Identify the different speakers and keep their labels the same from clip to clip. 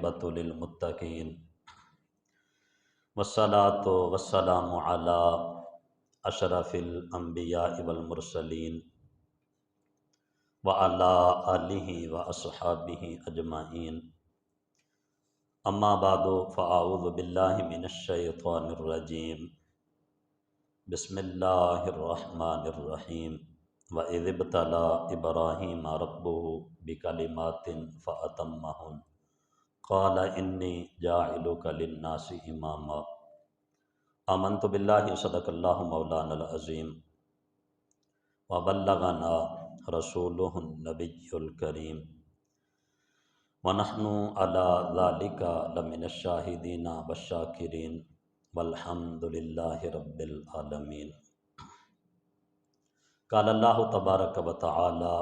Speaker 1: بۃ للمتقین والصلاة والسلام علی اشرف الانبیاء والمرسلین وعلی آلہ واصحابہ اجمعین اما بعد فاعوذ باللہ من الشیطان الرجیم بسم اللہ الرحمن الرحیم وَإِذِ ابْتَلَىٰ إِبْرَاهِيمَ رَبُّهُ بِكَلِمَاتٍ فَأَتَمَّهُنَّ قَالَ إِنِّي جَاعِلُكَ لِلنَّاسِ إِمَامًا آمنت باللہ صدق اللہ مولانا العظیم وبلغنا رسولہ النبی الکریم ونحن علی ذلک لمن الشاہدین والشاکرین والحمد للہ رب العالمین۔ قال اللہ تبارک و تعالی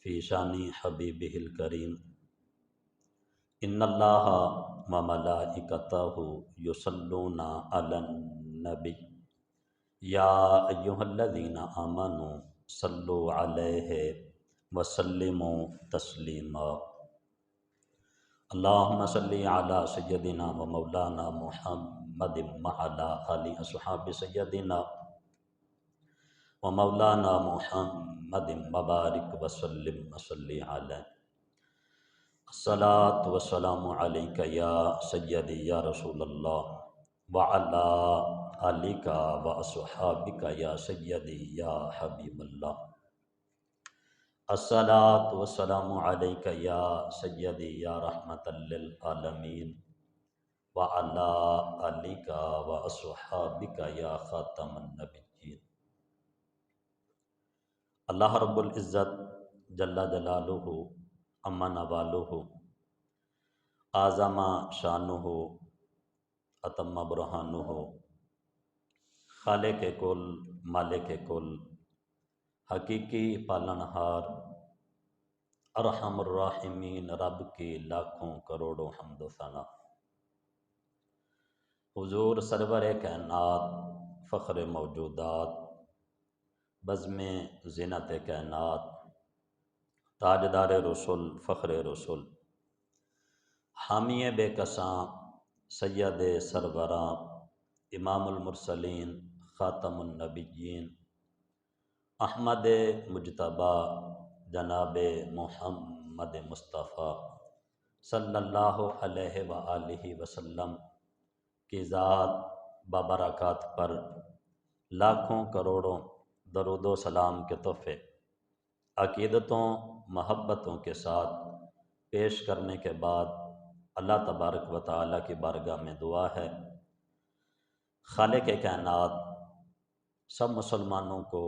Speaker 1: فی شان حبیبہ الکریم ان اللہ و ملائکتہ یصلون علی النبی یا ایہا الذین آمنوا صلوا علیہ وسلموا تسلیما۔ اللہم صلی علی سیدنا و مولانا محمد وعلی آل اصحاب سیدنا و مولانا محمد مبارک وسلم وصلی علیہ۔ الصلاۃ والسلام علیک یا سیدی یا رسول اللہ وعلی آلک واصحابک یا سیدی یا حبیب اللہ۔ الصلاۃ والسلام علیک یا سیدی یا رحمۃ للعالمین وعلی آلک واصحابک یا خاتم النبیین۔ اللہ رب العزت جل جلالہ عما نوالہ اعظم شانہ اتم برہانہ خالق کل مالک کل حقیقی پالنہار ارحم الراحمین رب کی لاکھوں کروڑوں حمد و ثنا۔ حضور سرور کائنات فخر موجودات بزم زینت کائنات تاجدار رسول فخر رسول حامی بے کساں سید سروراں امام المرسلین خاتم النبیین احمد مجتبی جناب محمد مصطفیٰ صلی اللہ علیہ وآلہ وسلم کی ذات بابرکات پر لاکھوں کروڑوں درود و سلام کے تحفے عقیدتوں محبتوں کے ساتھ پیش کرنے کے بعد اللہ تبارک و تعالیٰ کی بارگاہ میں دعا ہے خالق کائنات سب مسلمانوں کو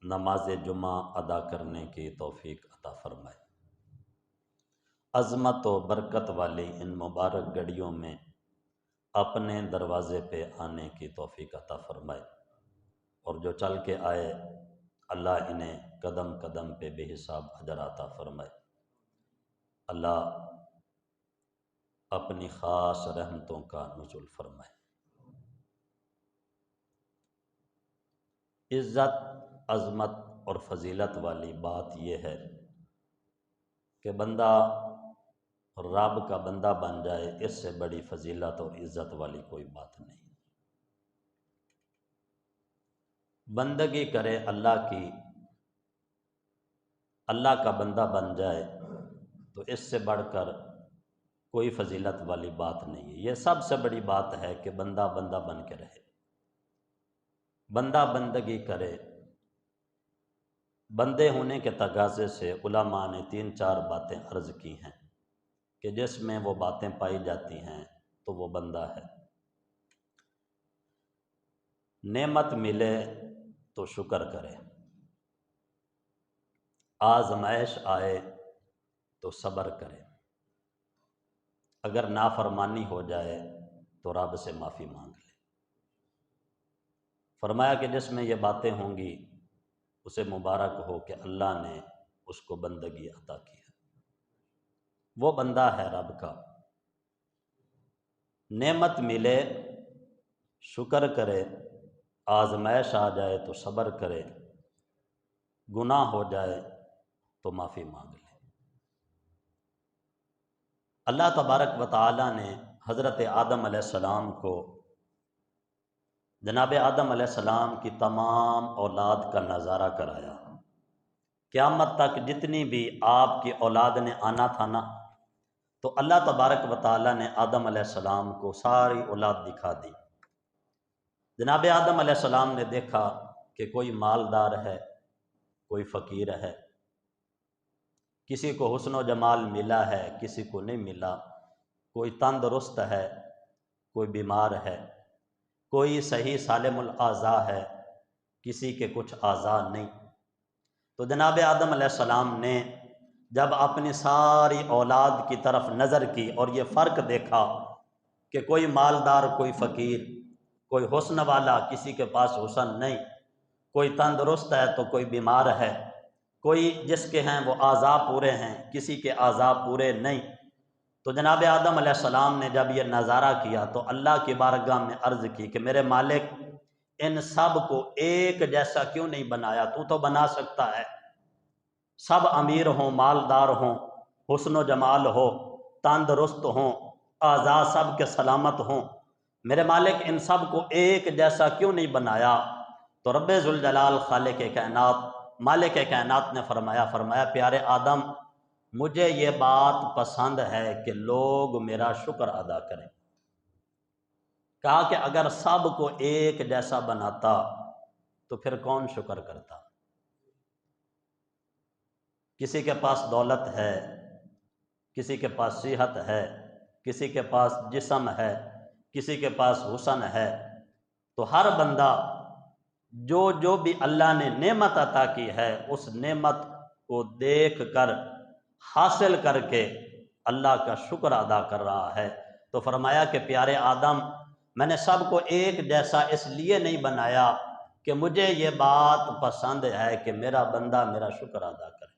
Speaker 1: نماز جمعہ ادا کرنے کی توفیق عطا فرمائے۔ عظمت و برکت والی ان مبارک گھڑیوں میں اپنے دروازے پہ آنے کی توفیق عطا فرمائے، اور جو چل کے آئے اللہ انہیں قدم قدم پہ بے حساب اجر عطا فرمائے۔ اللہ اپنی خاص رحمتوں کا نزول فرمائے۔ عزت عظمت اور فضیلت والی بات یہ ہے کہ بندہ رب کا بندہ بن جائے، اس سے بڑی فضیلت اور عزت والی کوئی بات نہیں۔ بندگی کرے اللہ کی، اللہ کا بندہ بن جائے تو اس سے بڑھ کر کوئی فضیلت والی بات نہیں ہے۔ یہ سب سے بڑی بات ہے کہ بندہ بندہ بن کے رہے، بندہ بندگی کرے۔ بندے ہونے کے تقاضے سے علماء نے 3-4 باتیں عرض کی ہیں کہ جس میں وہ باتیں پائی جاتی ہیں تو وہ بندہ ہے۔ نعمت ملے تو شکر کرے، آزمائش آئے تو صبر کرے، اگر نافرمانی ہو جائے تو رب سے معافی مانگ لے۔ فرمایا کہ جس میں یہ باتیں ہوں گی اسے مبارک ہو کہ اللہ نے اس کو بندگی عطا کی ہے، وہ بندہ ہے رب کا۔ نعمت ملے شکر کرے، آزمائش آ جائے تو صبر کرے، گناہ ہو جائے تو معافی مانگ لے۔ اللہ تبارک و تعالیٰ نے حضرت آدم علیہ السلام کو جناب آدم علیہ السلام کی تمام اولاد کا نظارہ کرایا۔ قیامت تک جتنی بھی آپ کی اولاد نے آنا تھا نا، تو اللہ تبارک و تعالیٰ نے آدم علیہ السلام کو ساری اولاد دکھا دی۔ جناب آدم علیہ السلام نے دیکھا کہ کوئی مالدار ہے، کوئی فقیر ہے، کسی کو حسن و جمال ملا ہے، کسی کو نہیں ملا، کوئی تندرست ہے، کوئی بیمار ہے، کوئی صحیح سالم الاعضاء ہے، کسی کے کچھ اعضاء نہیں۔ تو جناب آدم علیہ السلام نے جب اپنی ساری اولاد کی طرف نظر کی اور یہ فرق دیکھا کہ کوئی مالدار، کوئی فقیر، کوئی حسن والا، کسی کے پاس حسن نہیں، کوئی تندرست ہے تو کوئی بیمار ہے، کوئی جس کے ہیں وہ اعضاء پورے ہیں، کسی کے اعضاء پورے نہیں، تو جناب آدم علیہ السلام نے جب یہ نظارہ کیا تو اللہ کی بارگاہ میں عرض کی کہ میرے مالک، ان سب کو ایک جیسا کیوں نہیں بنایا؟ تو بنا سکتا ہے، سب امیر ہوں، مالدار ہوں، حسن و جمال ہو، تندرست ہوں، اعضاء سب کے سلامت ہوں، میرے مالک ان سب کو ایک جیسا کیوں نہیں بنایا؟ تو رب ذوالجلال خالق کائنات، مالک کائنات نے فرمایا پیارے آدم، مجھے یہ بات پسند ہے کہ لوگ میرا شکر ادا کریں۔ کہا کہ اگر سب کو ایک جیسا بناتا تو پھر کون شکر کرتا؟ کسی کے پاس دولت ہے، کسی کے پاس صحت ہے، کسی کے پاس جسم ہے، کسی کے پاس حسن ہے، تو ہر بندہ جو بھی اللہ نے نعمت عطا کی ہے اس نعمت کو دیکھ کر، حاصل کر کے اللہ کا شکر ادا کر رہا ہے۔ تو فرمایا کہ پیارے آدم، میں نے سب کو ایک جیسا اس لیے نہیں بنایا کہ مجھے یہ بات پسند ہے کہ میرا بندہ میرا شکر ادا کرے۔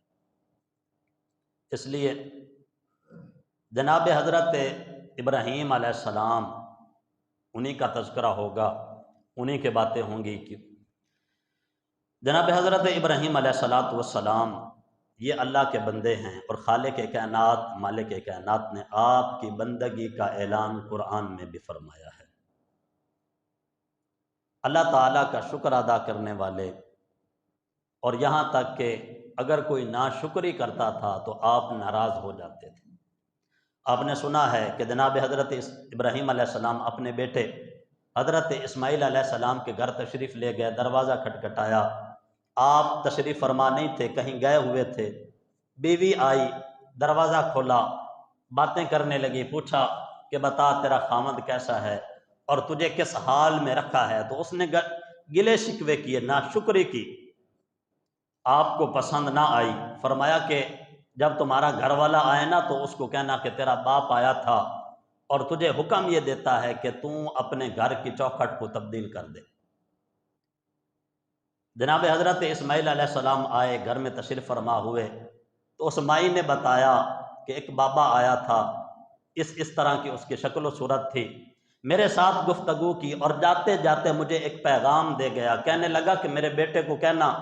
Speaker 1: اس لیے جناب حضرت ابراہیم علیہ السلام، انہی کا تذکرہ ہوگا، انہی کے باتیں ہوں گی کہ جناب حضرت ابراہیم علیہ السلام یہ اللہ کے بندے ہیں، اور خالق کائنات، مالک کائنات نے آپ کی بندگی کا اعلان قرآن میں بھی فرمایا ہے۔ اللہ تعالیٰ کا شکر ادا کرنے والے، اور یہاں تک کہ اگر کوئی ناشکری کرتا تھا تو آپ ناراض ہو جاتے تھے۔ آپ نے سنا ہے کہ جناب حضرت ابراہیم علیہ السلام اپنے بیٹے حضرت اسماعیل علیہ السلام کے گھر تشریف لے گئے، دروازہ کھٹکھٹایا، آپ تشریف فرما نہیں تھے، کہیں گئے ہوئے تھے، بیوی آئی، دروازہ کھولا، باتیں کرنے لگی، پوچھا کہ بتا تیرا خامد کیسا ہے اور تجھے کس حال میں رکھا ہے؟ تو اس نے گلے شکوے کیے، ناشکری کی، آپ کو پسند نہ آئی۔ فرمایا کہ جب تمہارا گھر والا آئے نا تو اس کو کہنا کہ تیرا باپ آیا تھا اور تجھے حکم یہ دیتا ہے کہ تم اپنے گھر کی چوکھٹ کو تبدیل کر دے۔ جناب حضرت اسماعیل علیہ السلام آئے، گھر میں تشریف فرما ہوئے، تو اس مائی نے بتایا کہ ایک بابا آیا تھا، اس طرح کی اس کی شکل و صورت تھی، میرے ساتھ گفتگو کی اور جاتے جاتے مجھے ایک پیغام دے گیا، کہنے لگا کہ میرے بیٹے کو کہنا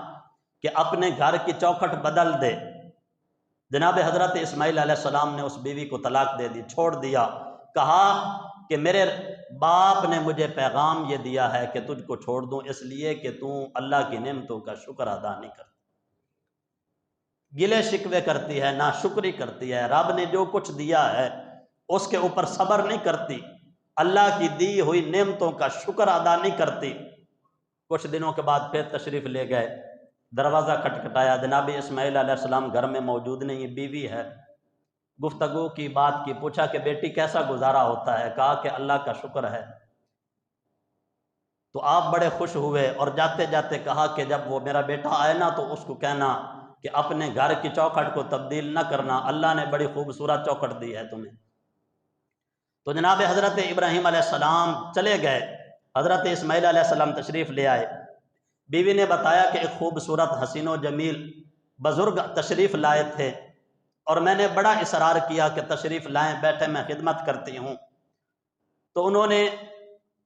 Speaker 1: کہ اپنے گھر کی چوکھٹ بدل دے۔ جناب حضرت اسماعیل علیہ السلام نے اس بیوی کو طلاق دے دی، چھوڑ دیا، کہا کہ میرے باپ نے مجھے پیغام یہ دیا ہے کہ تجھ کو چھوڑ دوں اس لیے کہ تو اللہ کی نعمتوں کا شکر ادا نہیں کرتا، گلے شکوے کرتی ہے، ناشکری کرتی ہے، رب نے جو کچھ دیا ہے اس کے اوپر صبر نہیں کرتی، اللہ کی دی ہوئی نعمتوں کا شکر ادا نہیں کرتی۔ کچھ دنوں کے بعد پھر تشریف لے گئے، دروازہ کھٹکھٹایا، جناب اسماعیل علیہ السلام گھر میں موجود نہیں، بیوی ہے، گفتگو کی، بات کی، پوچھا کہ بیٹی کیسا گزارا ہوتا ہے؟ کہا کہ اللہ کا شکر ہے۔ تو آپ بڑے خوش ہوئے اور جاتے جاتے کہا کہ جب وہ میرا بیٹا آئے نا تو اس کو کہنا کہ اپنے گھر کی چوکھٹ کو تبدیل نہ کرنا، اللہ نے بڑی خوبصورت چوکھٹ دی ہے تمہیں۔ تو جناب حضرت ابراہیم علیہ السلام چلے گئے، حضرت اسماعیل علیہ السلام تشریف لے آئے، بیوی نے بتایا کہ ایک خوبصورت حسین و جمیل بزرگ تشریف لائے تھے اور میں نے بڑا اصرار کیا کہ تشریف لائیں، بیٹھے، میں خدمت کرتی ہوں۔ تو انہوں نے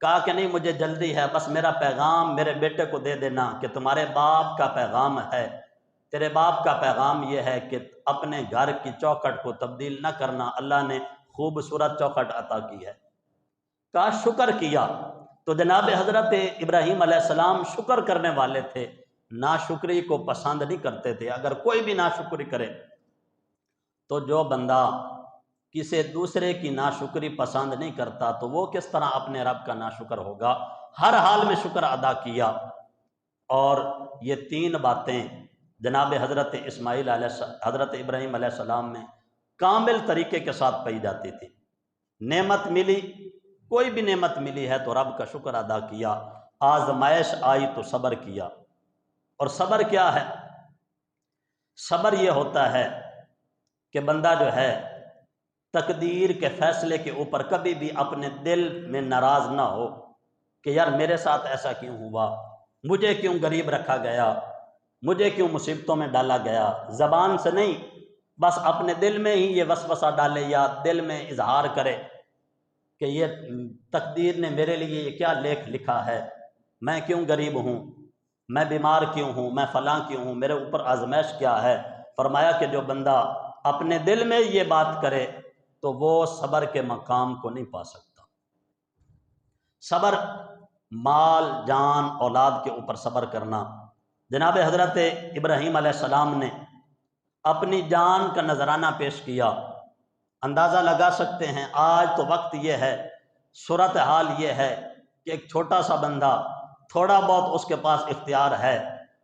Speaker 1: کہا کہ نہیں مجھے جلدی ہے، بس میرا پیغام میرے بیٹے کو دے دینا کہ تمہارے باپ کا پیغام ہے، تیرے باپ کا پیغام یہ ہے کہ اپنے گھر کی چوکھٹ کو تبدیل نہ کرنا، اللہ نے خوبصورت چوکھٹ عطا کی ہے۔ کا شکر کیا تو جناب حضرت ابراہیم علیہ السلام شکر کرنے والے تھے، ناشکری کو پسند نہیں کرتے تھے۔ اگر کوئی بھی ناشکری کرے تو جو بندہ کسی دوسرے کی ناشکری پسند نہیں کرتا تو وہ کس طرح اپنے رب کا ناشکر ہوگا؟ ہر حال میں شکر ادا کیا۔ اور یہ تین باتیں جناب حضرت حضرت ابراہیم علیہ السلام میں کامل طریقے کے ساتھ پائی جاتی تھی۔ نعمت ملی، کوئی بھی نعمت ملی ہے تو رب کا شکر ادا کیا، آزمائش آئی تو صبر کیا۔ اور صبر کیا ہے؟ صبر یہ ہوتا ہے کہ بندہ جو ہے تقدیر کے فیصلے کے اوپر کبھی بھی اپنے دل میں ناراض نہ ہو کہ یار میرے ساتھ ایسا کیوں ہوا، مجھے کیوں غریب رکھا گیا، مجھے کیوں مصیبتوں میں ڈالا گیا۔ زبان سے نہیں، بس اپنے دل میں ہی یہ وسوسہ ڈالے یا دل میں اظہار کرے کہ یہ تقدیر نے میرے لیے یہ کیا لیکھ لکھا ہے، میں کیوں غریب ہوں، میں بیمار کیوں ہوں، میں فلاں کیوں ہوں، میرے اوپر آزمائش کیا ہے۔ فرمایا کہ جو بندہ اپنے دل میں یہ بات کرے تو وہ صبر کے مقام کو نہیں پا سکتا۔ صبر، مال، جان، اولاد کے اوپر صبر کرنا۔ جناب حضرت ابراہیم علیہ السلام نے اپنی جان کا نذرانہ پیش کیا۔ اندازہ لگا سکتے ہیں آج تو وقت یہ ہے، صورتحال یہ ہے کہ ایک چھوٹا سا بندہ، تھوڑا بہت اس کے پاس اختیار ہے،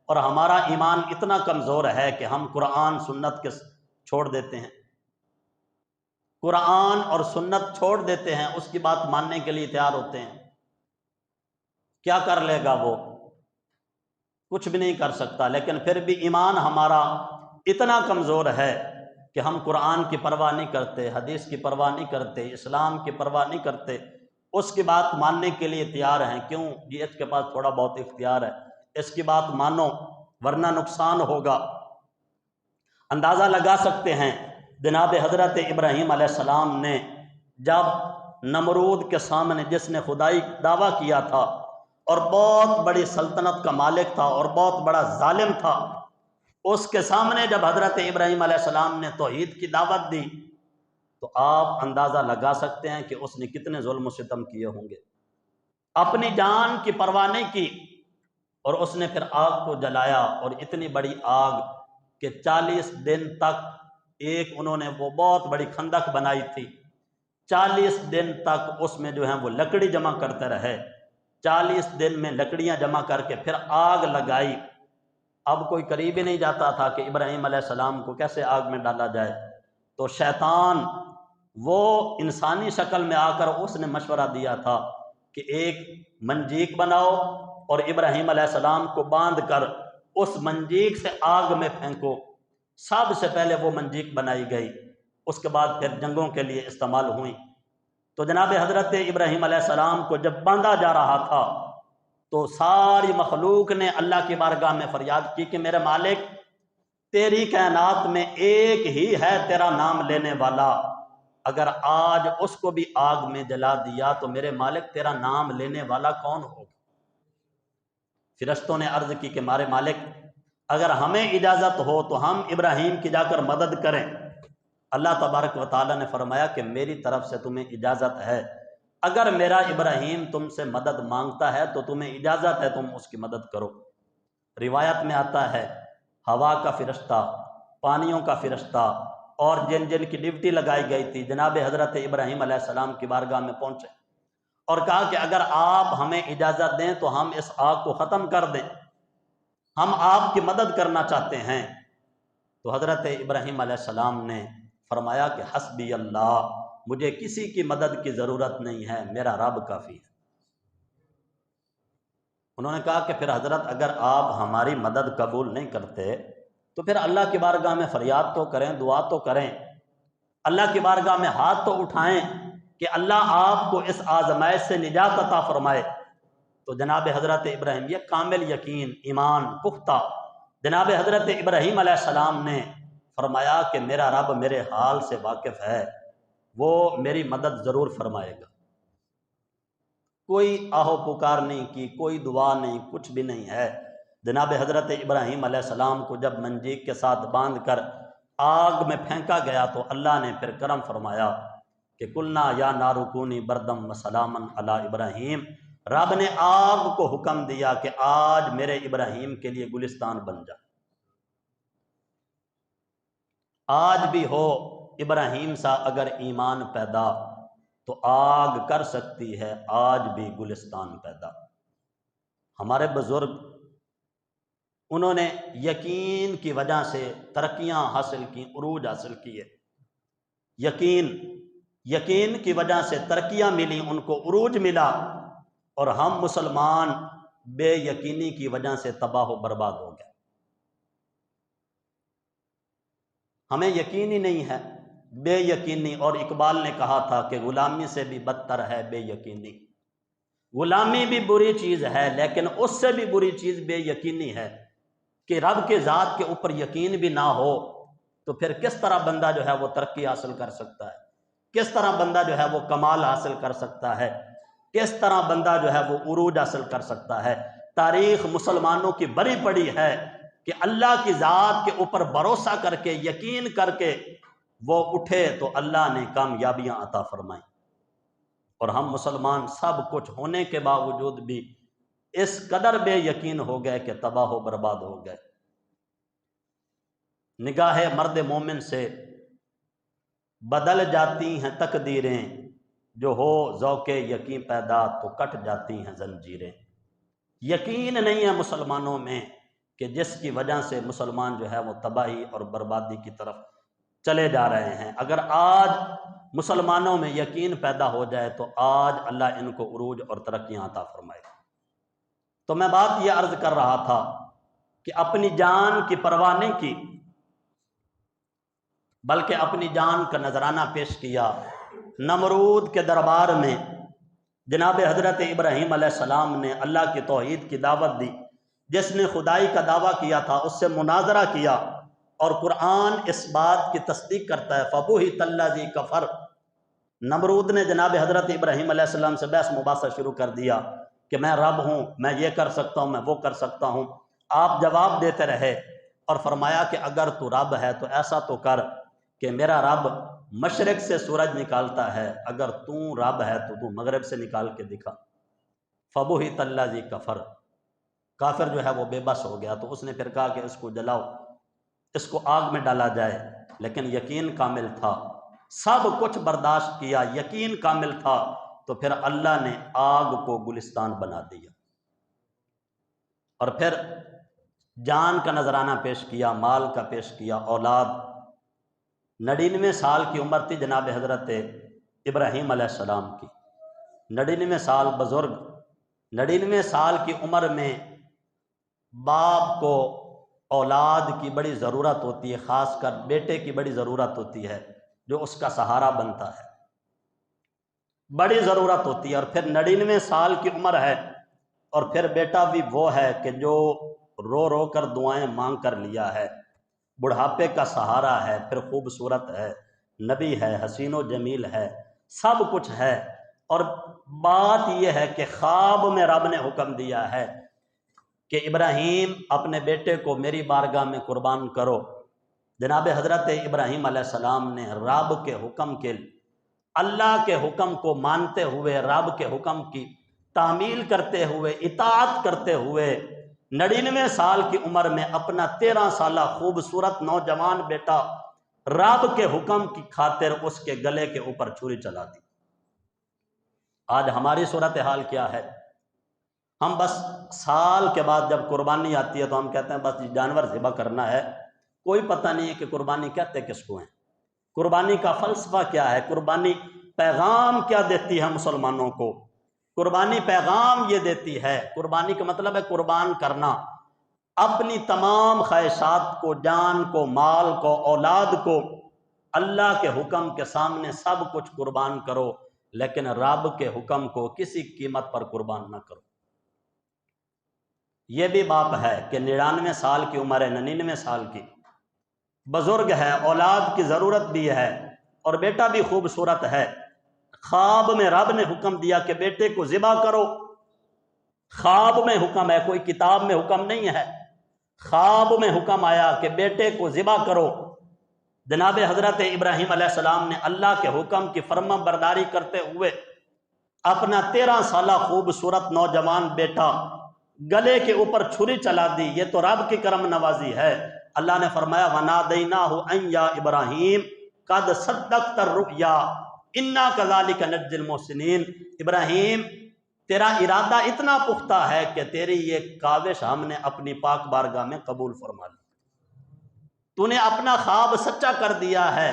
Speaker 1: اور ہمارا ایمان اتنا کمزور ہے کہ ہم قرآن سنت کے چھوڑ دیتے ہیں، قرآن اور سنت چھوڑ دیتے ہیں، اس کی بات ماننے کے لیے تیار ہوتے ہیں۔ کیا کر لے گا وہ؟ کچھ بھی نہیں کر سکتا، لیکن پھر بھی ایمان ہمارا اتنا کمزور ہے کہ ہم قرآن کی پرواہ نہیں کرتے، حدیث کی پرواہ نہیں کرتے، اسلام کی پرواہ نہیں کرتے، اس کی بات ماننے کے لیے تیار ہیں۔ کیوں؟ یہ اس کے پاس تھوڑا بہت اختیار ہے، اس کی بات مانو ورنہ نقصان ہوگا۔ اندازہ لگا سکتے ہیں جناب حضرت ابراہیم علیہ السلام نے جب نمرود کے سامنے، جس نے خدائی دعویٰ کیا تھا اور بہت بڑی سلطنت کا مالک تھا اور بہت بڑا ظالم تھا، اس کے سامنے جب حضرت ابراہیم علیہ السلام نے توحید کی دعوت دی تو آپ اندازہ لگا سکتے ہیں کہ اس نے کتنے ظلم و ستم کیے ہوں گے۔ اپنی جان کی پرواہ نہیں کی، اور اس نے پھر آگ کو جلایا، اور اتنی بڑی آگ کہ 40 دن تک انہوں نے وہ بہت بڑی خندق بنائی تھی، 40 دن تک اس میں جو ہیں وہ لکڑی جمع کرتے رہے، 40 دن میں لکڑیاں جمع کر کے پھر آگ لگائی۔ اب کوئی قریب ہی نہیں جاتا تھا کہ ابراہیم علیہ السلام کو کیسے آگ میں ڈالا جائے، تو شیطان وہ انسانی شکل میں آ کر اس نے مشورہ دیا تھا کہ ایک منجیک بناؤ اور ابراہیم علیہ السلام کو باندھ کر اس منجیک سے آگ میں پھینکو۔ سب سے پہلے وہ منجیک بنائی گئی، اس کے بعد پھر جنگوں کے لیے استعمال ہوئی۔ تو جناب حضرت ابراہیم علیہ السلام کو جب باندھا جا رہا تھا تو ساری مخلوق نے اللہ کی بارگاہ میں فریاد کی کہ میرے مالک، تیری کائنات میں ایک ہی ہے تیرا نام لینے والا، اگر آج اس کو بھی آگ میں جلا دیا تو میرے مالک تیرا نام لینے والا کون ہوگا؟ فرشتوں نے عرض کی کہ ہمارے مالک، اگر ہمیں اجازت ہو تو ہم ابراہیم کی جا کر مدد کریں۔ اللہ تبارک و تعالیٰ نے فرمایا کہ میری طرف سے تمہیں اجازت ہے، اگر میرا ابراہیم تم سے مدد مانگتا ہے تو تمہیں اجازت ہے تم اس کی مدد کرو۔ روایت میں آتا ہے ہوا کا فرشتہ، پانیوں کا فرشتہ اور جن جن کی ڈیوٹی لگائی گئی تھی جناب حضرت ابراہیم علیہ السلام کی بارگاہ میں پہنچے اور کہا کہ اگر آپ ہمیں اجازت دیں تو ہم اس آگ کو ختم کر دیں، ہم آپ کی مدد کرنا چاہتے ہیں۔ تو حضرت ابراہیم علیہ السلام نے فرمایا کہ حسبی اللہ، مجھے کسی کی مدد کی ضرورت نہیں ہے، میرا رب کافی ہے۔ انہوں نے کہا کہ پھر حضرت اگر آپ ہماری مدد قبول نہیں کرتے تو پھر اللہ کی بارگاہ میں فریاد تو کریں، دعا تو کریں، اللہ کی بارگاہ میں ہاتھ تو اٹھائیں کہ اللہ آپ کو اس آزمائش سے نجات عطا فرمائے۔ تو جناب حضرت ابراہیم، یہ کامل یقین، ایمان پختہ، جناب حضرت ابراہیم علیہ السلام نے فرمایا کہ میرا رب میرے حال سے واقف ہے، وہ میری مدد ضرور فرمائے گا۔ کوئی آہو پکار نہیں کی، کوئی دعا نہیں، کچھ بھی نہیں ہے۔ جناب حضرت ابراہیم علیہ السلام کو جب منجیک کے ساتھ باندھ کر آگ میں پھینکا گیا تو اللہ نے پھر کرم فرمایا، کہ کلنا یا نارکونی بردم و سلامن علی ابراہیم، رب نے آگ کو حکم دیا کہ آج میرے ابراہیم کے لیے گلستان بن جا۔ آج بھی ہو ابراہیم سا اگر ایمان پیدا تو آگ کر سکتی ہے آج بھی گلستان پیدا۔ ہمارے بزرگ انہوں نے یقین کی وجہ سے ترقیاں حاصل کی، عروج حاصل کیے۔ یقین کی وجہ سے ترقیاں ملی، ان کو عروج ملا، اور ہم مسلمان بے یقینی کی وجہ سے تباہ و برباد ہو گئے۔ ہمیں یقین ہی نہیں ہے، بے یقینی۔ اور اقبال نے کہا تھا کہ غلامی سے بھی بدتر ہے بے یقینی۔ غلامی بھی بری چیز ہے، لیکن اس سے بھی بری چیز بے یقینی ہے، کہ رب کے ذات کے اوپر یقین بھی نہ ہو تو پھر کس طرح بندہ جو ہے وہ ترقی حاصل کر سکتا ہے، کس طرح بندہ جو ہے وہ کمال حاصل کر سکتا ہے، کس طرح بندہ جو ہے وہ عروج حاصل کر سکتا ہے۔ تاریخ مسلمانوں کی بری پڑی ہے کہ اللہ کی ذات کے اوپر بھروسہ کر کے، یقین کر کے وہ اٹھے تو اللہ نے کامیابیاں عطا فرمائیں، اور ہم مسلمان سب کچھ ہونے کے باوجود بھی اس قدر بے یقین ہو گئے کہ تباہ و برباد ہو گئے۔ نگاہ مرد مومن سے بدل جاتی ہیں تقدیریں، جو ہو ذوق یقین پیدا تو کٹ جاتی ہیں زنجیریں۔ یقین نہیں ہے مسلمانوں میں کہ جس کی وجہ سے مسلمان جو ہے وہ تباہی اور بربادی کی طرف چلے جا رہے ہیں۔ اگر آج مسلمانوں میں یقین پیدا ہو جائے تو آج اللہ ان کو عروج اور ترقیاں عطا فرمائے۔ تو میں بات یہ عرض کر رہا تھا کہ اپنی جان کی پرواہ نہیں کی، بلکہ اپنی جان کا نذرانہ پیش کیا۔ نمرود کے دربار میں جناب حضرت ابراہیم علیہ السلام نے اللہ کی توحید کی دعوت دی۔ جس نے خدائی کا دعویٰ کیا تھا اس سے مناظرہ کیا، اور قرآن اس بات کی تصدیق کرتا ہے فَبُہِتَ الَّذِي كَفَرَ۔ نمرود نے جناب حضرت ابراہیم علیہ السلام سے بحث مباحثہ شروع کر دیا کہ میں رب ہوں، میں یہ کر سکتا ہوں، میں وہ کر سکتا ہوں۔ آپ جواب دیتے رہے اور فرمایا کہ اگر تو رب ہے تو ایسا تو کر کہ میرا رب مشرق سے سورج نکالتا ہے، اگر تو رب ہے تو مغرب سے نکال کے دکھا۔ فَبُہِتَ الَّذِي كَفَرَ۔ کافر جو ہے وہ بے بس ہو گیا، تو اس نے پھر کہا کہ اس کو جلاؤ، اس کو آگ میں ڈالا جائے، لیکن یقین کامل تھا، سب کچھ برداشت کیا، یقین کامل تھا، تو پھر اللہ نے آگ کو گلستان بنا دیا، اور پھر جان کا نذرانہ پیش کیا، مال کا پیش کیا، اولاد۔ 99 سال کی عمر تھی جناب حضرت ابراہیم علیہ السلام کی، 99 سال بزرگ، 99 سال کی عمر میں باپ کو اولاد کی بڑی ضرورت ہوتی ہے، خاص کر بیٹے کی بڑی ضرورت ہوتی ہے، جو اس کا سہارا بنتا ہے، بڑی ضرورت ہوتی ہے۔ اور پھر 99 سال کی عمر ہے، اور پھر بیٹا بھی وہ ہے کہ جو رو رو کر دعائیں مانگ کر لیا ہے، بڑھاپے کا سہارا ہے، پھر خوبصورت ہے، نبی ہے، حسین و جمیل ہے، سب کچھ ہے۔ اور بات یہ ہے کہ خواب میں رب نے حکم دیا ہے کہ ابراہیم اپنے بیٹے کو میری بارگاہ میں قربان کرو۔ جناب حضرت ابراہیم علیہ السلام نے رب کے حکم کے، اللہ کے حکم کو مانتے ہوئے، رب کے حکم کی تعمیل کرتے ہوئے، اطاعت کرتے ہوئے، 99 سال کی عمر میں اپنا 13 سالہ خوبصورت نوجوان بیٹا رب کے حکم کی خاطر اس کے گلے کے اوپر چھری چلا دی۔ آج ہماری صورتحال کیا ہے؟ ہم بس سال کے بعد جب قربانی آتی ہے تو ہم کہتے ہیں بس جانور ذبح کرنا ہے، کوئی پتہ نہیں ہے کہ قربانی کہتے کس کو ہیں، قربانی کا فلسفہ کیا ہے، قربانی پیغام کیا دیتی ہے مسلمانوں کو۔ قربانی پیغام یہ دیتی ہے، قربانی کا مطلب ہے قربان کرنا، اپنی تمام خواہشات کو، جان کو، مال کو، اولاد کو اللہ کے حکم کے سامنے سب کچھ قربان کرو، لیکن رب کے حکم کو کسی قیمت پر قربان نہ کرو۔ یہ بھی باپ ہے کہ 99 سال کی عمر ہے، 99 سال کی، بزرگ ہے، اولاد کی ضرورت بھی ہے، اور بیٹا بھی خوبصورت ہے۔ خواب میں رب نے حکم دیا کہ بیٹے کو ذبح کرو، خواب میں حکم ہے، کوئی کتاب میں حکم نہیں ہے، خواب میں حکم آیا کہ بیٹے کو ذبح کرو۔ جناب حضرت ابراہیم علیہ السلام نے اللہ کے حکم کی فرما برداری کرتے ہوئے اپنا 13 سالہ خوبصورت نوجوان بیٹا گلے کے اوپر چھری چلا دی۔ یہ تو رب کی کرم نوازی ہے۔ اللہ نے فرمایا وَنَادَيْنَاهُ أَن يَا إِبْرَاهِيمُ قَدْ صَدَّقْتَ الرُّؤْيَا إِنَّا كَذَلِكَ نَجْزِي الْمُحْسِنِينَ، ابراہیم تیرا ارادہ اتنا پختہ ہے کہ تیری یہ کاوش ہم نے اپنی پاک بارگاہ میں قبول فرما لی، تو نے اپنا خواب سچا کر دیا ہے۔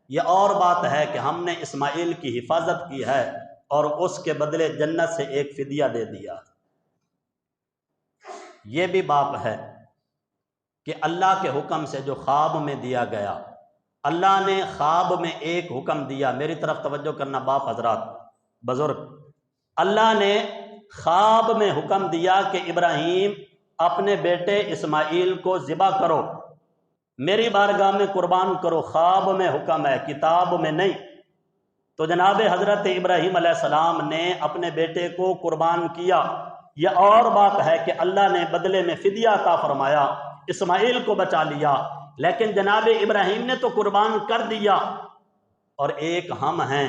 Speaker 1: یہ اور بات ہے کہ ہم نے اسماعیل کی حفاظت کی ہے اور اس کے بدلے جنت سے ایک فدیہ دے دیا۔ یہ بھی باپ ہے کہ اللہ کے حکم سے جو خواب میں دیا گیا، اللہ نے خواب میں ایک حکم دیا، میری طرف توجہ کرنا باپ حضرات بزرگ، اللہ نے خواب میں حکم دیا کہ ابراہیم اپنے بیٹے اسماعیل کو ذبح کرو، میری بارگاہ میں قربان کرو۔ خواب میں حکم ہے، کتاب میں نہیں۔ تو جناب حضرت ابراہیم علیہ السلام نے اپنے بیٹے کو قربان کیا۔ یہ اور بات ہے کہ اللہ نے بدلے میں فدیہ عطا فرمایا، اسماعیل کو بچا لیا، لیکن جناب ابراہیم نے تو قربان کر دیا۔ اور ایک ہم ہیں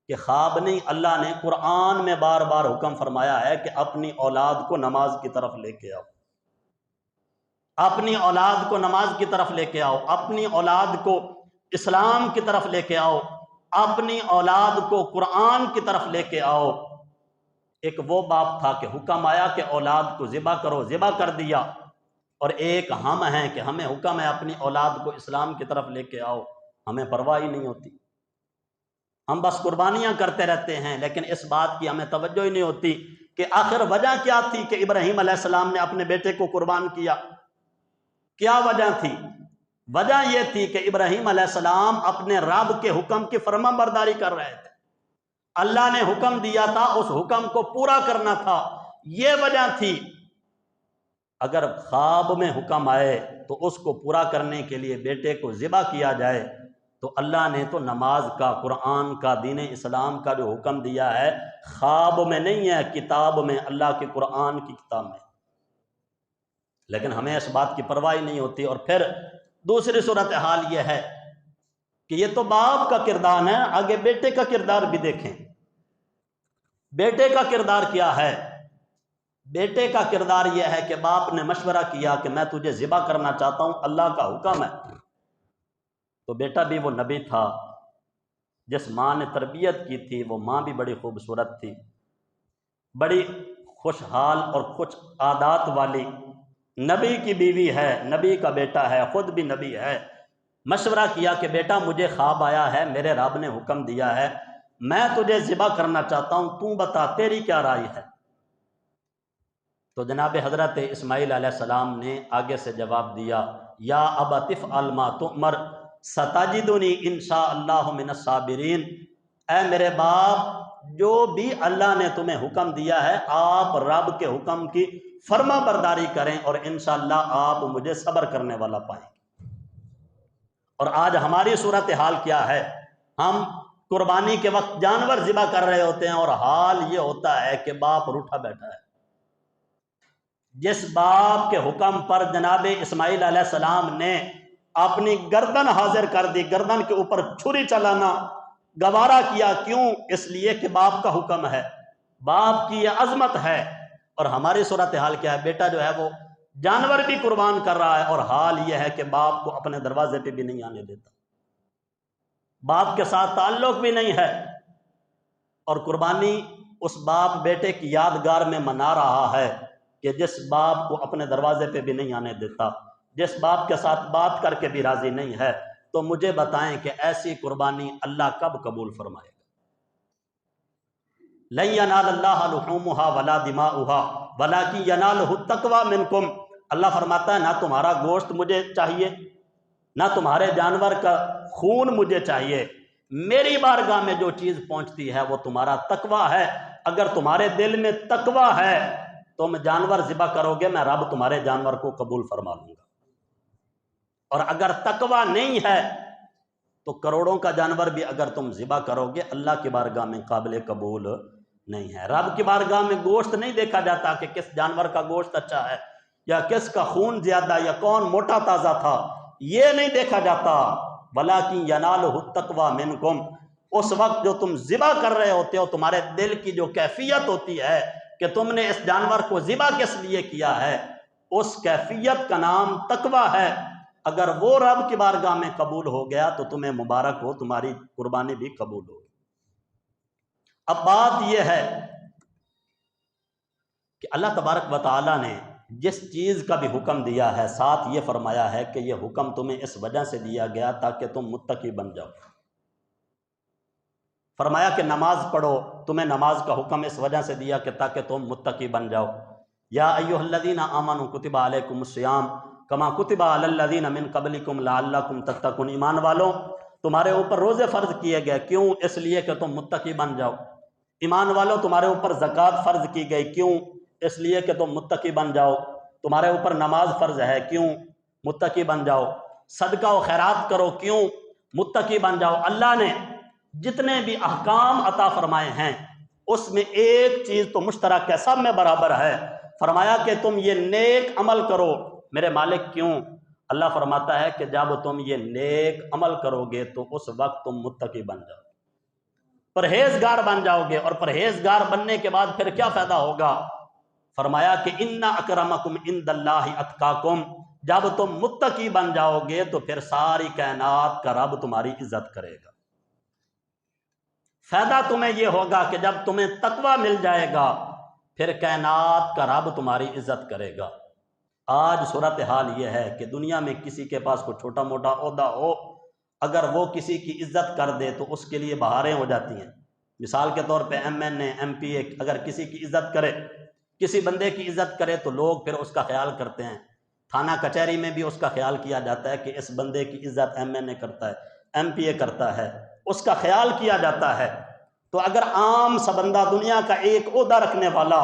Speaker 1: کہ خواب نہیں، اللہ نے قرآن میں بار بار حکم فرمایا ہے کہ اپنی اولاد کو نماز کی طرف لے کے آؤ، اپنی اولاد کو نماز کی طرف لے کے آؤ، اپنی اولاد کو اسلام کی طرف لے کے آؤ، اپنی اولاد کو قرآن کی طرف لے کے آؤ۔ ایک وہ باپ تھا کہ حکم آیا کہ اولاد کو ذبح کرو، ذبح کر دیا۔ اور ایک ہم ہیں کہ ہمیں حکم ہے اپنی اولاد کو اسلام کی طرف لے کے آؤ، ہمیں پرواہ ہی نہیں ہوتی، ہم بس قربانیاں کرتے رہتے ہیں، لیکن اس بات کی ہمیں توجہ ہی نہیں ہوتی کہ آخر وجہ کیا تھی کہ ابراہیم علیہ السلام نے اپنے بیٹے کو قربان کیا۔ کیا وجہ تھی؟ وجہ یہ تھی کہ ابراہیم علیہ السلام اپنے رب کے حکم کی فرما برداری کر رہے تھے، اللہ نے حکم دیا تھا، اس حکم کو پورا کرنا تھا، یہ وجہ تھی۔ اگر خواب میں حکم آئے تو اس کو پورا کرنے کے لیے بیٹے کو ذبح کیا جائے، تو اللہ نے تو نماز کا، قرآن کا، دین اسلام کا جو حکم دیا ہے خواب میں نہیں ہے، کتاب میں، اللہ کے قرآن کی کتاب میں۔ لیکن ہمیں اس بات کی پرواہ نہیں ہوتی۔ اور پھر دوسری صورتحال یہ ہے کہ یہ تو باپ کا کردار ہے، آگے بیٹے کا کردار بھی دیکھیں۔ بیٹے کا کردار کیا ہے؟ بیٹے کا کردار یہ ہے کہ باپ نے مشورہ کیا کہ میں تجھے ذبح کرنا چاہتا ہوں، اللہ کا حکم ہے۔ تو بیٹا بھی وہ نبی تھا، جس ماں نے تربیت کی تھی وہ ماں بھی بڑی خوبصورت تھی، بڑی خوشحال اور خوش عادات والی، نبی کی بیوی ہے، نبی کا بیٹا ہے، خود بھی نبی ہے۔ مشورہ کیا کہ بیٹا مجھے خواب آیا ہے، میرے رب نے حکم دیا ہے، میں تجھے ذبح کرنا چاہتا ہوں، تو بتا تیری کیا رائے ہے؟ تو جناب حضرت اسماعیل علیہ السلام نے آگے سے جواب دیا، یا ابت افعل ما تؤمر ستجدنی ان شاء اللہ من الصابرین، اے میرے باپ جو بھی اللہ نے تمہیں حکم دیا ہے آپ رب کے حکم کی فرما برداری کریں اور انشاءاللہ آپ مجھے صبر کرنے والا پائیں گے۔ اور آج ہماری صورتحال کیا ہے؟ ہم قربانی کے وقت جانور ذبح کر رہے ہوتے ہیں اور حال یہ ہوتا ہے کہ باپ روٹھا بیٹھا ہے۔ جس باپ کے حکم پر جناب اسماعیل علیہ السلام نے اپنی گردن حاضر کر دی، گردن کے اوپر چھری چلانا گوارا کیا، کیوں؟ اس لیے کہ باپ کا حکم ہے، باپ کی یہ عظمت ہے۔ اور ہماری صورتحال کیا ہے؟ بیٹا جو ہے وہ جانور بھی قربان کر رہا ہے اور حال یہ ہے کہ باپ کو اپنے دروازے پہ بھی نہیں آنے دیتا، باپ کے ساتھ تعلق بھی نہیں ہے، اور قربانی اس باپ بیٹے کی یادگار میں منا رہا ہے کہ جس باپ کو اپنے دروازے پہ بھی نہیں آنے دیتا، جس باپ کے ساتھ بات کر کے بھی راضی نہیں ہے، تو مجھے بتائیں کہ ایسی قربانی اللہ کب قبول فرمائے گا؟ لن ینال اللہ لحومها ولا دماؤها ولکن ینالہ التقوی منکم، اللہ فرماتا ہے نہ تمہارا گوشت مجھے چاہیے، نہ تمہارے جانور کا خون مجھے چاہیے، میری بارگاہ میں جو چیز پہنچتی ہے وہ تمہارا تقوی ہے۔ اگر تمہارے دل میں تقوی ہے تم جانور ذبح کرو گے، میں رب تمہارے جانور کو قبول فرما لوں گا، اور اگر تقوی نہیں ہے تو کروڑوں کا جانور بھی اگر تم ذبح کرو گے اللہ کی بارگاہ میں قابل قبول نہیں ہے۔ رب کی بارگاہ میں گوشت نہیں دیکھا جاتا کہ کس جانور کا گوشت اچھا ہے یا کس کا خون زیادہ یا کون موٹا تازہ تھا، یہ نہیں دیکھا جاتا۔ وَلَٰكِن يَنَالُهُ التَّقْوَىٰ مِنْكُمْ، اس وقت جو تم ذبح کر رہے ہوتے ہو تمہارے دل کی جو کیفیت ہوتی ہے کہ تم نے اس جانور کو ذبح کس لیے کیا ہے، اس کیفیت کا نام تقویٰ ہے۔ اگر وہ رب کی بارگاہ میں قبول ہو گیا تو تمہیں مبارک ہو، تمہاری قربانی بھی قبول ہوگی۔ اب بات یہ ہے کہ اللہ تبارک و تعالیٰ نے جس چیز کا بھی حکم دیا ہے ساتھ یہ فرمایا ہے کہ یہ حکم تمہیں اس وجہ سے دیا گیا تاکہ تم متقی بن جاؤ۔ فرمایا کہ نماز پڑھو، تمہیں نماز کا حکم اس وجہ سے دیا کہ تاکہ تم متقی بن جاؤ۔ یا ایھا الذین آمنوا کتب علیکم الصیام کما کتب علی الذین من قبلکم لعلکم تتقون، ایمان والوں تمہارے اوپر روزے فرض کیے گئے، کیوں؟ اس لیے کہ تم متقی بن جاؤ۔ ایمان والوں تمہارے اوپر زکوٰۃ فرض کی گئی، کیوں؟ اس لیے کہ تم متقی بن جاؤ۔ تمہارے اوپر نماز فرض ہے، کیوں؟ متقی بن جاؤ۔ صدقہ و خیرات کرو، کیوں؟ متقی بن جاؤ۔ اللہ نے جتنے بھی احکام عطا فرمائے ہیں اس میں ایک چیز تو مشترک ہے، سب میں برابر ہے۔ فرمایا کہ تم یہ نیک عمل کرو، میرے مالک کیوں؟ اللہ فرماتا ہے کہ جب تم یہ نیک عمل کرو گے تو اس وقت تم متقی بن جاؤ، پرہیزگار بن جاؤ گے۔ اور پرہیزگار بننے کے بعد پھر کیا فائدہ ہوگا؟ فرمایا کہ ان اکرمکم عند اللہ اتقاکم، جب تم متقی بن جاؤ گے تو پھر ساری کائنات کا رب تمہاری عزت کرے گا۔ فائدہ تمہیں یہ ہوگا کہ جب تمہیں تقویٰ مل جائے گا پھر کائنات کا رب تمہاری عزت کرے گا۔ آج صورتحال یہ ہے کہ دنیا میں کسی کے پاس کوئی چھوٹا موٹا عہدہ ہو، اگر وہ کسی کی عزت کر دے تو اس کے لیے بہاریں ہو جاتی ہیں۔ مثال کے طور پہ MNA MPA اگر کسی کی عزت کرے، کسی بندے کی عزت کرے تو لوگ پھر اس کا خیال کرتے ہیں۔ تھانہ کچہری میں بھی اس کا خیال کیا جاتا ہے کہ اس بندے کی عزت MNA کرتا ہے، MPA کرتا ہے، اس کا خیال کیا جاتا ہے۔ تو اگر عام سا بندہ دنیا کا ایک عہدہ رکھنے والا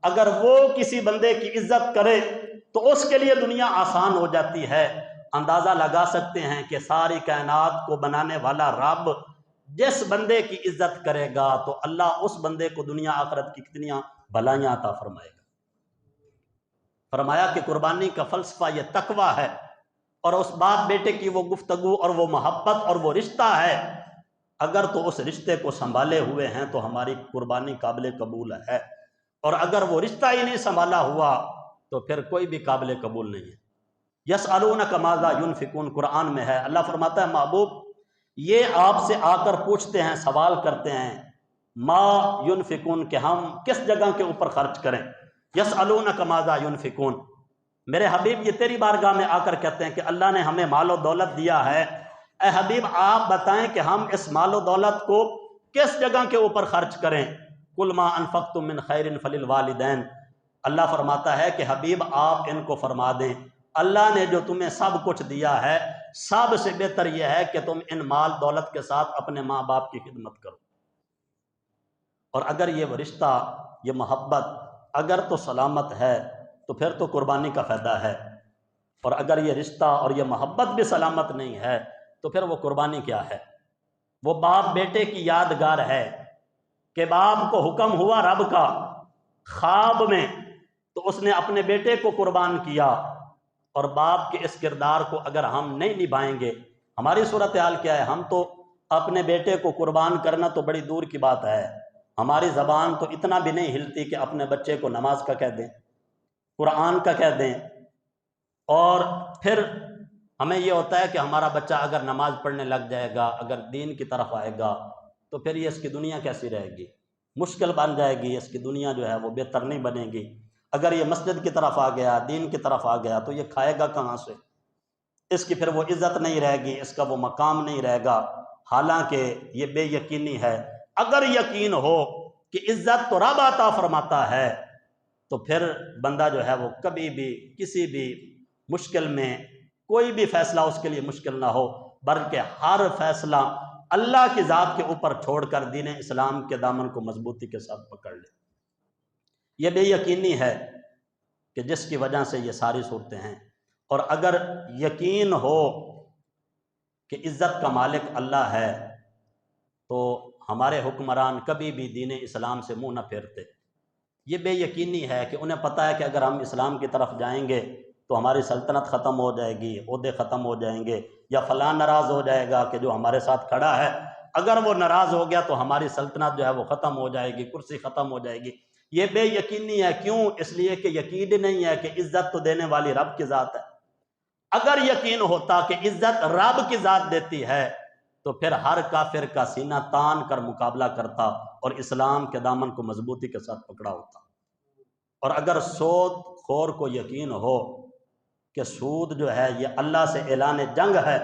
Speaker 1: اگر وہ کسی بندے کی عزت کرے تو اس کے لیے دنیا آسان ہو جاتی ہے۔ اندازہ لگا سکتے ہیں کہ ساری کائنات کو بنانے والا رب جس بندے کی عزت کرے گا تو اللہ اس بندے کو دنیا آخرت کی کتنی بھلائیاں عطا فرمائے گا۔ فرمایا کہ قربانی کا فلسفہ یہ تقویٰ ہے، اور اس باپ بیٹے کی وہ گفتگو اور وہ محبت اور وہ رشتہ ہے، اگر تو اس رشتے کو سنبھالے ہوئے ہیں تو ہماری قربانی قابل قبول ہے، اور اگر وہ رشتہ ہی نہیں سنبھالا ہوا تو پھر کوئی بھی قابل قبول نہیں ہے۔ یسألونک ماذا ینفقون قرآن میں ہے، اللہ فرماتا ہے محبوب یہ آپ سے آ کر پوچھتے ہیں، سوال کرتے ہیں، ما ینفقون کہ ہم کس جگہ کے اوپر خرچ کریں۔ یسألونک ماذا ینفقون، میرے حبیب یہ تیری بارگاہ میں آ کر کہتے ہیں کہ اللہ نے ہمیں مال و دولت دیا ہے، اے حبیب آپ بتائیں کہ ہم اس مال و دولت کو کس جگہ کے اوپر خرچ کریں۔ قل ما انفقتم من خیر فللوالدین، اللہ فرماتا ہے کہ حبیب آپ ان کو فرما دیں اللہ نے جو تمہیں سب کچھ دیا ہے سب سے بہتر یہ ہے کہ تم ان مال دولت کے ساتھ اپنے ماں باپ کی خدمت کرو۔ اور اگر یہ رشتہ یہ محبت اگر تو سلامت ہے تو پھر تو قربانی کا فائدہ ہے، اور اگر یہ رشتہ اور یہ محبت بھی سلامت نہیں ہے تو پھر وہ قربانی کیا ہے؟ وہ باپ بیٹے کی یادگار ہے کہ باپ کو حکم ہوا رب کا خواب میں تو اس نے اپنے بیٹے کو قربان کیا، اور باپ کے اس کردار کو اگر ہم نہیں نبھائیں گے، ہماری صورتحال کیا ہے؟ ہم تو اپنے بیٹے کو قربان کرنا تو بڑی دور کی بات ہے، ہماری زبان تو اتنا بھی نہیں ہلتی کہ اپنے بچے کو نماز کا کہہ دیں، قرآن کا کہہ دیں، اور پھر ہمیں یہ ہوتا ہے کہ ہمارا بچہ اگر نماز پڑھنے لگ جائے گا، اگر دین کی طرف آئے گا تو پھر یہ اس کی دنیا کیسی رہے گی؟ مشکل بن جائے گی، اس کی دنیا جو ہے وہ بہتر نہیں بنے گی۔ اگر یہ مسجد کی طرف آ گیا، دین کی طرف آ گیا تو یہ کھائے گا کہاں سے؟ اس کی پھر وہ عزت نہیں رہے گی، اس کا وہ مقام نہیں رہے گا۔ حالانکہ یہ بے یقینی ہے، اگر یقین ہو کہ عزت تو رب عطا فرماتا ہے تو پھر بندہ جو ہے وہ کبھی بھی کسی بھی مشکل میں کوئی بھی فیصلہ اس کے لیے مشکل نہ ہو، بلکہ ہر فیصلہ اللہ کی ذات کے اوپر چھوڑ کر دین اسلام کے دامن کو مضبوطی کے ساتھ پکڑ لے۔ یہ بے یقینی ہے کہ جس کی وجہ سے یہ ساری صورتیں ہیں، اور اگر یقین ہو کہ عزت کا مالک اللہ ہے تو ہمارے حکمران کبھی بھی دین اسلام سے منہ نہ پھیرتے۔ یہ بے یقینی ہے کہ انہیں پتہ ہے کہ اگر ہم اسلام کی طرف جائیں گے تو ہماری سلطنت ختم ہو جائے گی، عہدے ختم ہو جائیں گے، یا فلاں ناراض ہو جائے گا کہ جو ہمارے ساتھ کھڑا ہے اگر وہ ناراض ہو گیا تو ہماری سلطنت جو ہے وہ ختم ہو جائے گی، کرسی ختم ہو جائے گی۔ یہ بے یقینی ہے، کیوں؟ اس لیے کہ یقین نہیں ہے کہ عزت تو دینے والی رب کی ذات ہے۔ اگر یقین ہوتا کہ عزت رب کی ذات دیتی ہے تو پھر ہر کافر کا سینہ تان کر مقابلہ کرتا اور اسلام کے دامن کو مضبوطی کے ساتھ پکڑا ہوتا۔ اور اگر سود خور کو یقین ہو کہ سود جو ہے یہ اللہ سے اعلان جنگ ہے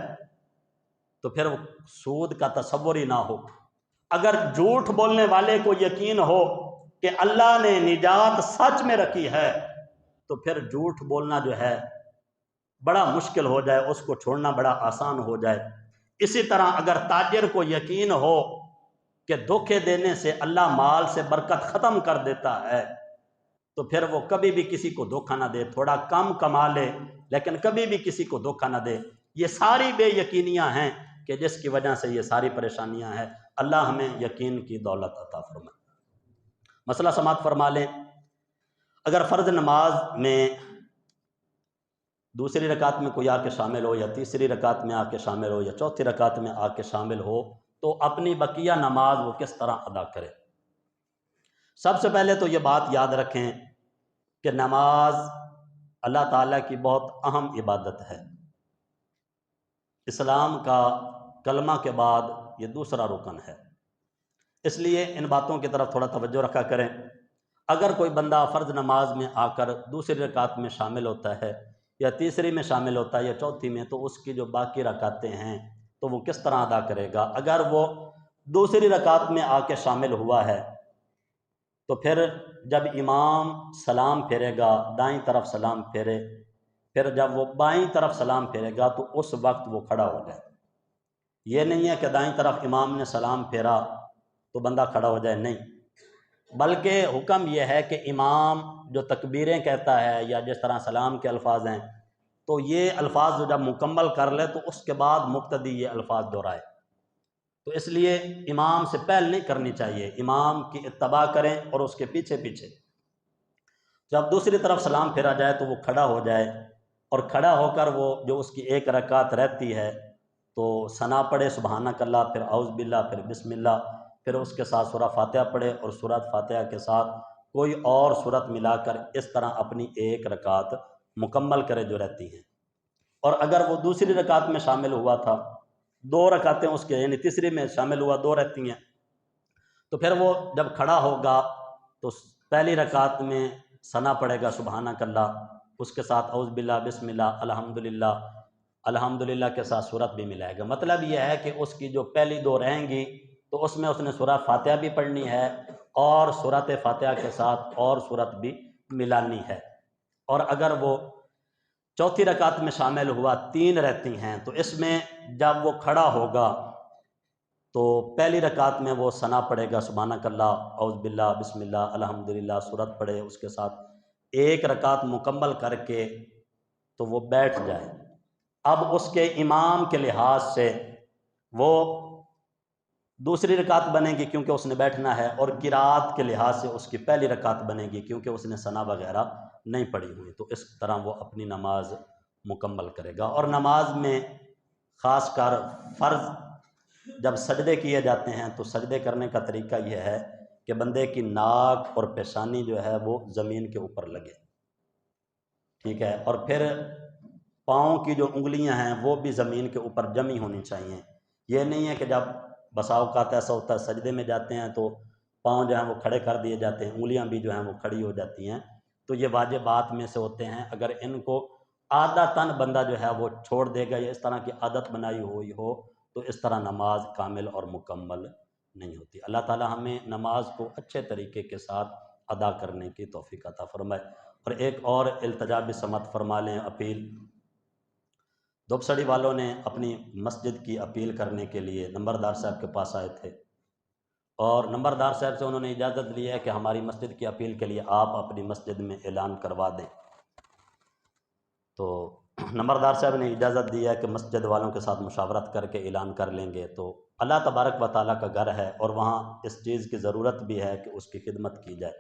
Speaker 1: تو پھر سود کا تصور ہی نہ ہو۔ اگر جھوٹ بولنے والے کو یقین ہو کہ اللہ نے نجات سچ میں رکھی ہے تو پھر جھوٹ بولنا جو ہے بڑا مشکل ہو جائے، اس کو چھوڑنا بڑا آسان ہو جائے۔ اسی طرح اگر تاجر کو یقین ہو کہ دھوکے دینے سے اللہ مال سے برکت ختم کر دیتا ہے تو پھر وہ کبھی بھی کسی کو دھوکہ نہ دے، تھوڑا کم کما لے لیکن کبھی بھی کسی کو دھوکہ نہ دے۔ یہ ساری بے یقینیاں ہیں کہ جس کی وجہ سے یہ ساری پریشانیاں ہیں۔ اللہ ہمیں یقین کی دولت عطا فرمائے۔ مسئلہ سماعت فرما لیں، اگر فرض نماز میں دوسری رکعت میں کوئی آ کے شامل ہو یا تیسری رکعت میں آ کے شامل ہو یا چوتھی رکعت میں آ کے شامل ہو تو اپنی بقیہ نماز وہ کس طرح ادا کرے؟ سب سے پہلے تو یہ بات یاد رکھیں کہ نماز اللہ تعالیٰ کی بہت اہم عبادت ہے۔ اسلام کا کلمہ کے بعد یہ دوسرا رکن ہے، اس لیے ان باتوں کی طرف تھوڑا توجہ رکھا کریں۔ اگر کوئی بندہ فرض نماز میں آ کر دوسری رکعت میں شامل ہوتا ہے یا تیسری میں شامل ہوتا ہے یا چوتھی میں، تو اس کی جو باقی رکعتیں ہیں تو وہ کس طرح ادا کرے گا؟ اگر وہ دوسری رکعت میں آ کے شامل ہوا ہے تو پھر جب امام سلام پھیرے گا دائیں طرف سلام پھیرے، پھر جب وہ بائیں طرف سلام پھیرے گا تو اس وقت وہ کھڑا ہو جائے۔ یہ نہیں ہے کہ دائیں طرف امام نے سلام پھیرا تو بندہ کھڑا ہو جائے، نہیں، بلکہ حکم یہ ہے کہ امام جو تکبیریں کہتا ہے یا جس طرح سلام کے الفاظ ہیں تو یہ الفاظ جو جب مکمل کر لے تو اس کے بعد مقتدی یہ الفاظ دہرائے۔ تو اس لیے امام سے پہل نہیں کرنی چاہیے، امام کی اتباع کریں اور اس کے پیچھے پیچھے۔ جب دوسری طرف سلام پھیرا جائے تو وہ کھڑا ہو جائے اور کھڑا ہو کر وہ جو اس کی ایک رکعت رہتی ہے تو ثنا پڑھے سبحانک اللہ، پھر اعوذ باللہ، پھر بسم اللہ، پھر اس کے ساتھ سورہ فاتحہ پڑھے اور سورہ فاتحہ کے ساتھ کوئی اور سورت ملا کر اس طرح اپنی ایک رکعت مکمل کرے جو رہتی ہیں۔ اور اگر وہ دوسری رکعت میں شامل ہوا تھا، دو رکعتیں اس کے یعنی تیسری میں شامل ہوا، دو رہتی ہیں، تو پھر وہ جب کھڑا ہوگا تو پہلی رکعت میں ثنا پڑھے گا سبحانک اللہ، اس کے ساتھ اعوذ باللہ، بسم اللہ، الحمدللہ، الحمدللہ کے ساتھ سورت بھی ملائے گا۔ مطلب یہ ہے کہ اس کی جو پہلی دو رہیں گی تو اس میں اس نے سورہ فاتحہ بھی پڑھنی ہے اور سورت فاتحہ کے ساتھ اور سورت بھی ملانی ہے۔ اور اگر وہ چوتھی رکعت میں شامل ہوا، تین رہتی ہیں، تو اس میں جب وہ کھڑا ہوگا تو پہلی رکعت میں وہ ثنا پڑھے گا سبحانک اللہ، اعوذ باللہ، بسم اللہ، الحمدللہ، سورت پڑھے، اس کے ساتھ ایک رکعت مکمل کر کے تو وہ بیٹھ جائے۔ اب اس کے امام کے لحاظ سے وہ دوسری رکعت بنے گی کیونکہ اس نے بیٹھنا ہے، اور قرات کے لحاظ سے اس کی پہلی رکعت بنے گی کیونکہ اس نے ثنا وغیرہ نہیں پڑھی ہوئی۔ تو اس طرح وہ اپنی نماز مکمل کرے گا۔ اور نماز میں خاص کر فرض جب سجدے کیے جاتے ہیں تو سجدے کرنے کا طریقہ یہ ہے کہ بندے کی ناک اور پیشانی جو ہے وہ زمین کے اوپر لگے، ٹھیک ہے، اور پھر پاؤں کی جو انگلیاں ہیں وہ بھی زمین کے اوپر جمی ہونی چاہیے۔ یہ نہیں ہے کہ جب بسا اوقات ایسا ہوتا ہے سجدے میں جاتے ہیں تو پاؤں جو ہیں وہ کھڑے کر دیے جاتے ہیں، انگلیاں بھی جو ہیں وہ کھڑی ہو جاتی ہیں، تو یہ واجبات میں سے ہوتے ہیں۔ اگر ان کو عادتاً بندہ جو ہے وہ چھوڑ دے گا یا اس طرح کی عادت بنائی ہوئی ہو تو اس طرح نماز کامل اور مکمل نہیں ہوتی۔ اللہ تعالی ہمیں نماز کو اچھے طریقے کے ساتھ ادا کرنے کی توفیق عطا فرمائے۔ اور ایک اور التجا بھی سمت فرما لیں، اپیل، دھوبسڑی والوں نے اپنی مسجد کی اپیل کرنے کے لیے نمبردار صاحب کے پاس آئے تھے اور نمبردار صاحب سے انہوں نے اجازت لی ہے کہ ہماری مسجد کی اپیل کے لیے آپ اپنی مسجد میں اعلان کروا دیں۔ تو نمبردار صاحب نے اجازت دی ہے کہ مسجد والوں کے ساتھ مشاورت کر کے اعلان کر لیں گے۔ تو اللہ تبارک و تعالیٰ کا گھر ہے اور وہاں اس چیز کی ضرورت بھی ہے کہ اس کی خدمت کی جائے۔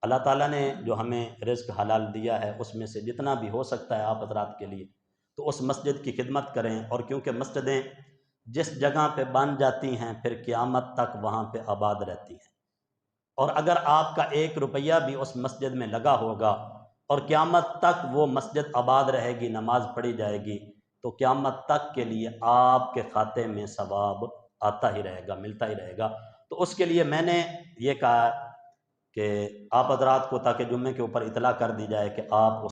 Speaker 1: اللہ تعالیٰ نے جو ہمیں رزق حلال دیا ہے اس میں سے جتنا بھی ہو سکتا ہے آپ حضرات کے لیے تو اس مسجد کی خدمت کریں، اور کیونکہ مسجدیں جس جگہ پہ بن جاتی ہیں پھر قیامت تک وہاں پہ آباد رہتی ہیں، اور اگر آپ کا 1 روپیہ بھی اس مسجد میں لگا ہوگا اور قیامت تک وہ مسجد آباد رہے گی، نماز پڑھی جائے گی، تو قیامت تک کے لیے آپ کے کھاتے میں ثواب آتا ہی رہے گا، ملتا ہی رہے گا۔ تو اس کے لیے میں نے یہ کہا کہ آپ حضرات کو، تاکہ جمعے کے اوپر اطلاع کر دی جائے کہ آپ